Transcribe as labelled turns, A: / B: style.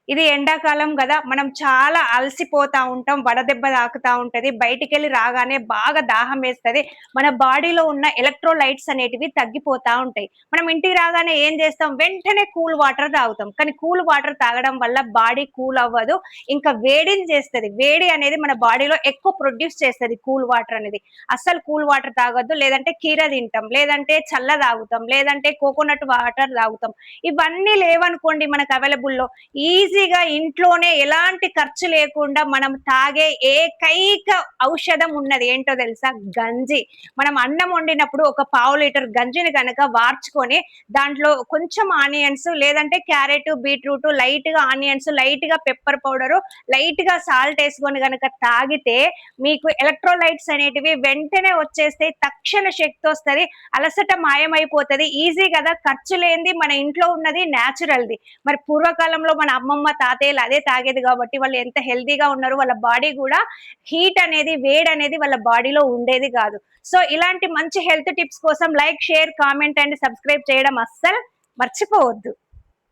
A: ఇది ఎండాకాలం గదా! మనం చాలా అలసిపోతా ఉంటాం. వడదెబ్బ తాకుతా ఉంటది. బయటికెళ్ళి రాగానే బాగా దాహమేస్తది. మన బాడీలో ఉన్న ఎలక్ట్రోలైట్స్ అనేటివి తగ్గిపోతా ఉంటాయి. మనం ఇంటికి రాగానే ఏం చేస్తాం? వెంటనే కూల్ వాటర్ తాగుతాం. కానీ కూల్ వాటర్ తాగడం వల్ల బాడీ కూల్ అవ్వదు. ఇంకా వేడిని చేస్తది. వేడి అనేది మన బాడీలో ఎక్కువ ప్రొడ్యూస్ చేస్తది కూల్ వాటర్ అనేది. అస్సలు కూల్ వాటర్ తాగొద్దు. లేదంటే కీర తింటాం. లేదంటే చల్ల తాగుతాం. లేదంటే కోకోనట్ వాటర్ తాగుతాం. ఇవన్నీ లేవనుకోండి మనకు అవైలబుల్‌లో ఈజీగా ఇంట్లోనే ఎలాంటి ఖర్చు లేకుండా మనం తాగే ఏకైక ఔషధం ఉన్నది ఏంటో తెలుసా? గంజి. మనం అన్నం వండినప్పుడు ఒక పావు లీటర్ గంజిని గనక వార్చుకొని దాంట్లో కొంచెం ఆనియన్స్ లేదంటే క్యారెట్, బీట్రూట్, లైట్‌గా ఆనియన్స్, లైట్‌గా పెప్పర్ పౌడరు, లైట్‌గా సాల్ట్ ఏసుకొని గనక తాగితే మీకు ఎలక్ట్రోలైట్స్ అనేటివి వెంటనే వచ్చేస్తాయి. తక్షణ శక్తొస్తది. అలసట మాయమైపోతది. ఈజీ గదా! ఖర్చు లేనిది మన ఇంట్లో ఉన్నది నేచురల్‌ది. మరి పూర్వకాలంలో మన అమ్మమ్మ, తాతయ్యలు అదే తాగేది గాబట్టి వాళ్ళు ఎంత హెల్తీగా ఉన్నారు. వాళ్ళ బాడీ గూడా హీట్ అనేది, వేడనేది వాళ్ళ బాడీలో ఉండేది గాదు. సో, ఇలాంటి మంచి హెల్త్ టిప్స్ కోసం like, share, comment and subscribe చేయడం అస్సలు మర్చిపోవద్దు.